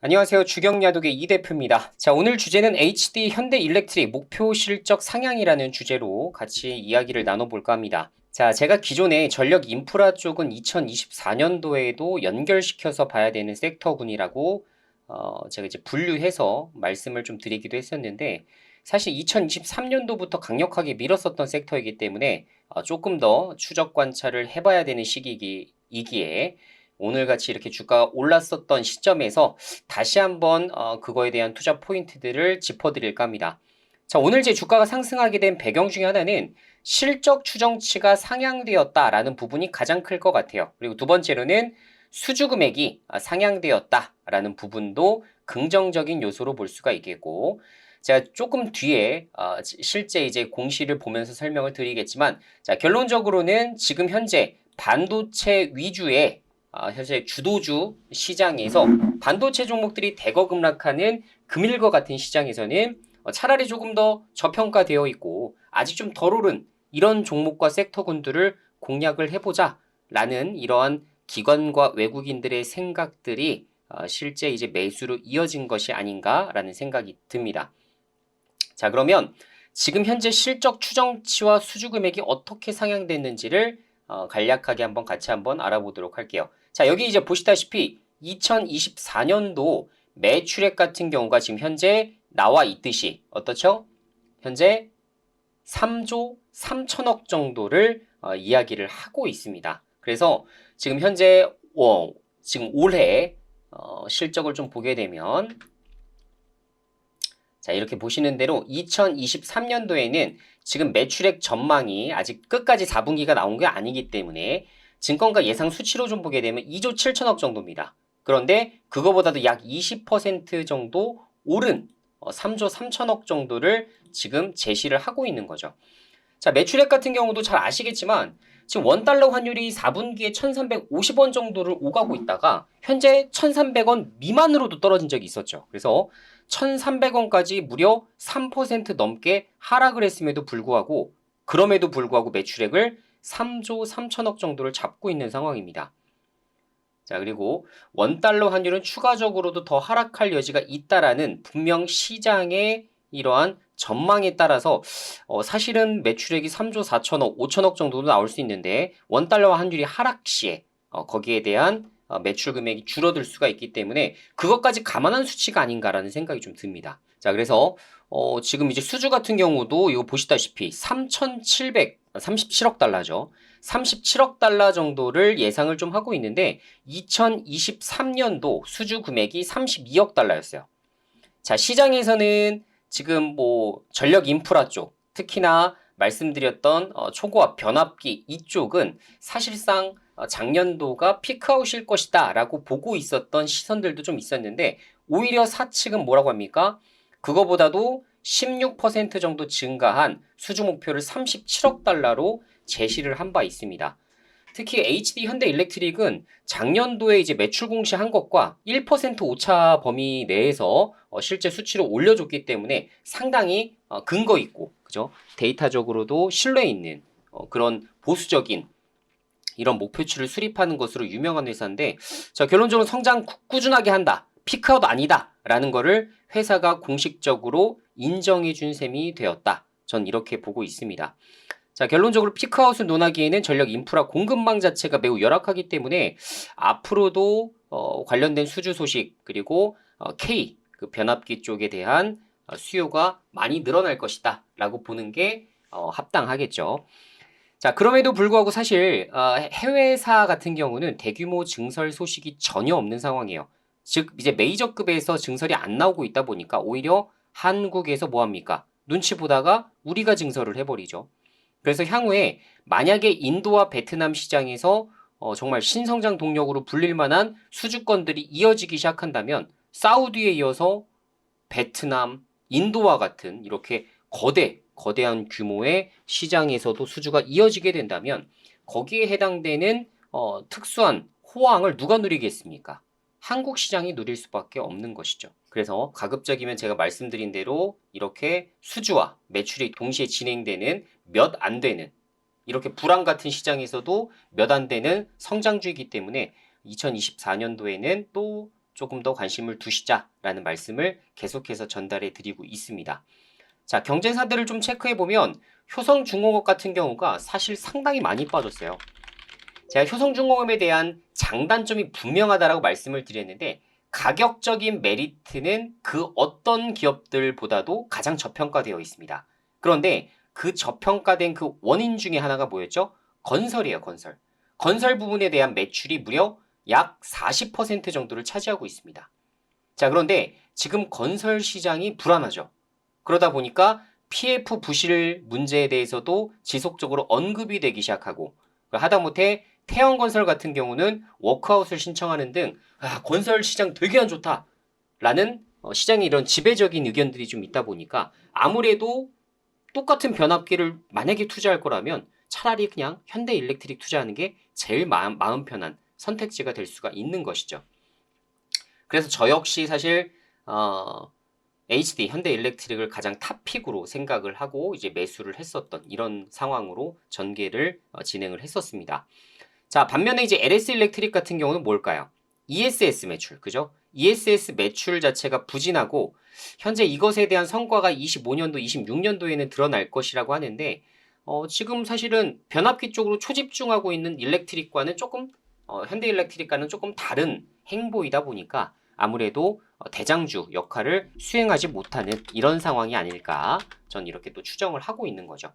안녕하세요. 주경야독의 이 대표입니다. 자, 오늘 주제는 HD 현대일렉트릭 목표 실적 상향이라는 주제로 같이 이야기를 나눠볼까 합니다. 자, 제가 기존에 전력 인프라 쪽은 2024년도에도 연결시켜서 봐야 되는 섹터군이라고 제가 이제 분류해서 말씀을 좀 드리기도 했었는데, 사실 2023년도부터 강력하게 밀었었던 섹터이기 때문에 조금 더 추적 관찰을 해봐야 되는 시기이기에 오늘같이 이렇게 주가가 올랐었던 시점에서 다시 한번 그거에 대한 투자 포인트들을 짚어드릴까 합니다. 자, 오늘 제 주가가 상승하게 된 배경 중에 하나는 실적 추정치가 상향되었다라는 부분이 가장 클 것 같아요. 그리고 두 번째로는 수주 금액이 상향되었다라는 부분도 긍정적인 요소로 볼 수가 있겠고, 제가 조금 뒤에 실제 이제 공시를 보면서 설명을 드리겠지만, 자, 결론적으로는 지금 현재 반도체 위주의 현재 주도주 시장에서 반도체 종목들이 대거 급락하는 금일과 같은 시장에서는 차라리 조금 더 저평가되어 있고 아직 좀 덜 오른 이런 종목과 섹터군들을 공략을 해보자 라는 이러한 기관과 외국인들의 생각들이 실제 이제 매수로 이어진 것이 아닌가라는 생각이 듭니다. 자, 그러면 지금 현재 실적 추정치와 수주 금액이 어떻게 상향됐는지를 간략하게 같이 한번 알아보도록 할게요. 자, 여기 이제 보시다시피 2024년도 매출액 같은 경우가 지금 현재 나와 있듯이 어떻죠? 현재 3조 3천억 정도를 이야기를 하고 있습니다. 그래서 지금 현재 지금 올해 실적을 좀 보게 되면, 자, 이렇게 보시는 대로 2023년도에는 지금 매출액 전망이 아직 끝까지 4분기가 나온 게 아니기 때문에 증권가 예상 수치로 좀 보게 되면 2조 7천억 정도입니다. 그런데 그거보다도 약 20% 정도 오른 3조 3천억 정도를 지금 제시를 하고 있는 거죠. 자, 매출액 같은 경우도 잘 아시겠지만 지금 원달러 환율이 4분기에 1350원 정도를 오가고 있다가 현재 1300원 미만으로도 떨어진 적이 있었죠. 그래서 1300원까지 무려 3% 넘게 하락을 했음에도 불구하고, 그럼에도 불구하고 매출액을 3조 3천억 정도를 잡고 있는 상황입니다. 자, 그리고 원달러 환율은 추가적으로도 더 하락할 여지가 있다라는 분명 시장의 이러한 전망에 따라서 사실은 매출액이 3조 4천억, 5천억 정도도 나올 수 있는데 원달러 환율이 하락 시에 거기에 대한 매출 금액이 줄어들 수가 있기 때문에 그것까지 감안한 수치가 아닌가라는 생각이 좀 듭니다. 자, 그래서 지금 이제 수주 같은 경우도 이거 보시다시피 37억 달러죠. 37억 달러 정도를 예상을 좀 하고 있는데 2023년도 수주 금액이 32억 달러였어요. 자, 시장에서는 지금 뭐 전력 인프라 쪽, 특히나 말씀드렸던 초고압 변압기 이쪽은 사실상 작년도가 피크아웃일 것이다 라고 보고 있었던 시선들도 좀 있었는데, 오히려 사측은 뭐라고 합니까? 그거보다도 16% 정도 증가한 수주 목표를 37억 달러로 제시를 한 바 있습니다. 특히 HD 현대일렉트릭은 작년도에 이제 매출 공시한 것과 1% 오차 범위 내에서 실제 수치를 올려줬기 때문에 상당히 근거 있고, 그죠? 데이터적으로도 신뢰 있는 그런 보수적인 이런 목표치를 수립하는 것으로 유명한 회사인데, 자, 결론적으로 성장 꾸준하게 한다, 피크아웃 아니다 라는 거를 회사가 공식적으로 인정해 준 셈이 되었다. 전 이렇게 보고 있습니다. 자, 결론적으로 피크아웃을 논하기에는 전력 인프라 공급망 자체가 매우 열악하기 때문에 앞으로도 관련된 수주 소식, 그리고 K 그 변압기 쪽에 대한 수요가 많이 늘어날 것이다 라고 보는 게 합당하겠죠. 자, 그럼에도 불구하고 사실 해외사 같은 경우는 대규모 증설 소식이 전혀 없는 상황이에요. 즉 이제 메이저급에서 증설이 안 나오고 있다 보니까 오히려 한국에서 뭐합니까? 눈치 보다가 우리가 증설을 해버리죠. 그래서 향후에 만약에 인도와 베트남 시장에서 정말 신성장 동력으로 불릴 만한 수주권들이 이어지기 시작한다면 사우디에 이어서 베트남, 인도와 같은 이렇게 거대한 규모의 시장에서도 수주가 이어지게 된다면 거기에 해당되는 특수한 호황을 누가 누리겠습니까? 한국 시장이 누릴 수밖에 없는 것이죠. 그래서 가급적이면 제가 말씀드린 대로 이렇게 수주와 매출이 동시에 진행되는 몇 안 되는, 이렇게 불황 같은 시장에서도 몇 안 되는 성장주이기 때문에 2024년도에는 또 조금 더 관심을 두시자라는 말씀을 계속해서 전달해 드리고 있습니다. 자, 경쟁사들을 좀 체크해 보면 효성중공업 같은 경우가 사실 상당히 많이 빠졌어요. 제가 효성중공업에 대한 장단점이 분명하다라고 말씀을 드렸는데 가격적인 메리트는 그 어떤 기업들보다도 가장 저평가되어 있습니다. 그런데 그 저평가된 그 원인 중에 하나가 뭐였죠? 건설이에요, 건설. 건설 부분에 대한 매출이 무려 약 40% 정도를 차지하고 있습니다. 자, 그런데 지금 건설 시장이 불안하죠. 그러다 보니까 PF 부실 문제에 대해서도 지속적으로 언급이 되기 시작하고 하다못해 태영건설 같은 경우는 워크아웃을 신청하는 등 건설 시장 되게 안 좋다라는 시장의 이런 지배적인 의견들이 좀 있다 보니까 아무래도 똑같은 변압기를 만약에 투자할 거라면 차라리 그냥 현대일렉트릭 투자하는 게 제일 마음 편한 선택지가 될 수가 있는 것이죠. 그래서 저 역시 사실 HD 현대일렉트릭을 가장 탑픽으로 생각을 하고 이제 매수를 했었던 이런 상황으로 전개를 진행을 했었습니다. 자, 반면에 이제 LS 일렉트릭 같은 경우는 뭘까요? ESS 매출, 그죠? ESS 매출 자체가 부진하고 현재 이것에 대한 성과가 25년도, 26년도에는 드러날 것이라고 하는데 지금 사실은 변압기 쪽으로 초집중하고 있는 일렉트릭과는 조금 현대일렉트릭과는 조금 다른 행보이다 보니까 아무래도 대장주 역할을 수행하지 못하는 이런 상황이 아닐까 전 이렇게 또 추정을 하고 있는 거죠.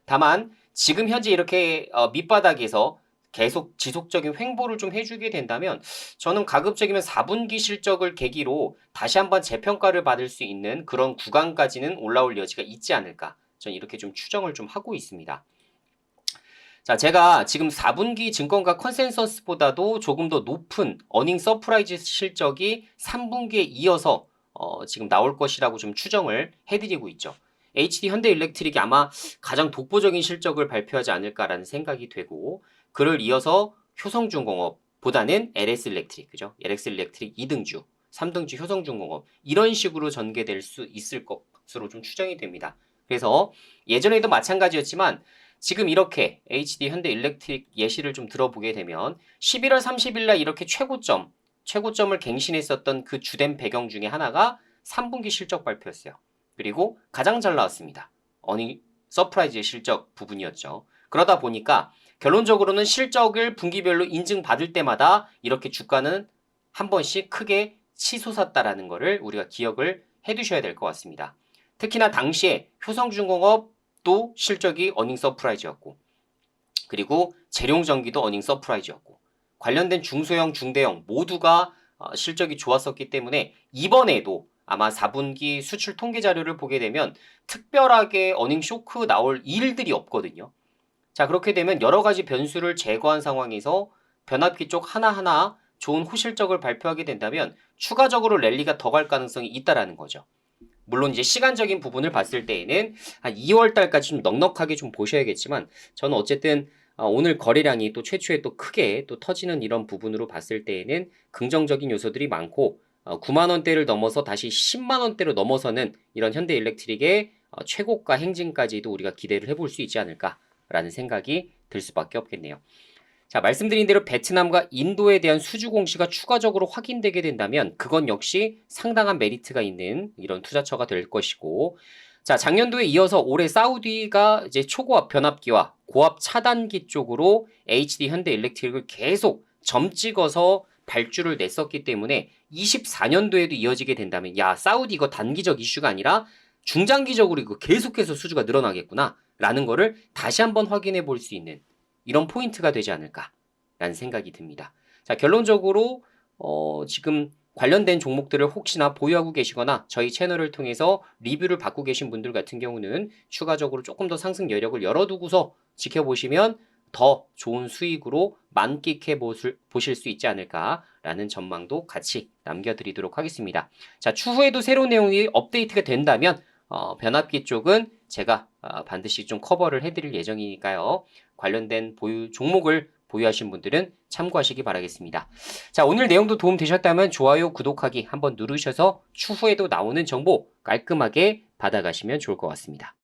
다만 지금 현재 이렇게 밑바닥에서 계속 지속적인 횡보를 좀 해주게 된다면 저는 가급적이면 4분기 실적을 계기로 다시 한번 재평가를 받을 수 있는 그런 구간까지는 올라올 여지가 있지 않을까 저는 이렇게 좀 추정을 좀 하고 있습니다. 자, 제가 지금 4분기 증권가 컨센서스보다도 조금 더 높은 어닝 서프라이즈 실적이 3분기에 이어서 지금 나올 것이라고 좀 추정을 해드리고 있죠. HD 현대일렉트릭이 아마 가장 독보적인 실적을 발표하지 않을까라는 생각이 되고 그를 이어서 효성중공업보다는 LS일렉트릭, 그죠? LS일렉트릭 2등주, 3등주 효성중공업 이런 식으로 전개될 수 있을 것으로 좀 추정이 됩니다. 그래서 예전에도 마찬가지였지만 지금 이렇게 HD 현대일렉트릭 예시를 좀 들어보게 되면 11월 30일 날 이렇게 최고점을 갱신했었던 그 주된 배경 중에 하나가 3분기 실적 발표였어요. 그리고 가장 잘 나왔습니다. 어닝 서프라이즈의 실적 부분이었죠. 그러다 보니까 결론적으로는 실적을 분기별로 인증받을 때마다 이렇게 주가는 한 번씩 크게 치솟았다라는 것을 우리가 기억을 해두셔야 될 것 같습니다. 특히나 당시에 효성중공업도 실적이 어닝 서프라이즈였고 그리고 재룡전기도 어닝 서프라이즈였고 관련된 중소형, 중대형 모두가 실적이 좋았었기 때문에 이번에도 아마 4분기 수출 통계 자료를 보게 되면 특별하게 어닝 쇼크 나올 일들이 없거든요. 자, 그렇게 되면 여러 가지 변수를 제거한 상황에서 변압기 쪽 하나하나 좋은 호실적을 발표하게 된다면 추가적으로 랠리가 더 갈 가능성이 있다라는 거죠. 물론 이제 시간적인 부분을 봤을 때에는 한 2월 달까지 좀 넉넉하게 좀 보셔야겠지만 저는 어쨌든 오늘 거래량이 또 최초에 또 크게 또 터지는 이런 부분으로 봤을 때에는 긍정적인 요소들이 많고 9만 원대를 넘어서 다시 10만 원대로 넘어서는 이런 현대일렉트릭의 최고가 행진까지도 우리가 기대를 해볼 수 있지 않을까라는 생각이 들 수밖에 없겠네요. 자, 말씀드린 대로 베트남과 인도에 대한 수주 공시가 추가적으로 확인되게 된다면 그건 역시 상당한 메리트가 있는 이런 투자처가 될 것이고 자, 작년도에 이어서 올해 사우디가 이제 초고압 변압기와 고압 차단기 쪽으로 HD 현대일렉트릭을 계속 점 찍어서 발주를 냈었기 때문에 24년도에도 이어지게 된다면 야, 사우디 이거 단기적 이슈가 아니라 중장기적으로 이거 계속해서 수주가 늘어나겠구나 라는 거를 다시 한번 확인해 볼 수 있는 이런 포인트가 되지 않을까라는 생각이 듭니다. 자, 결론적으로 지금 관련된 종목들을 혹시나 보유하고 계시거나 저희 채널을 통해서 리뷰를 받고 계신 분들 같은 경우는 추가적으로 조금 더 상승 여력을 열어두고서 지켜보시면 더 좋은 수익으로 만끽해 보실 수 있지 않을까라는 전망도 같이 남겨드리도록 하겠습니다. 자, 추후에도 새로운 내용이 업데이트가 된다면 변압기 쪽은 제가 반드시 좀 커버를 해드릴 예정이니까요. 관련된 종목을 보유하신 분들은 참고하시기 바라겠습니다. 자, 오늘 내용도 도움 되셨다면 좋아요, 구독하기 한번 누르셔서 추후에도 나오는 정보 깔끔하게 받아가시면 좋을 것 같습니다.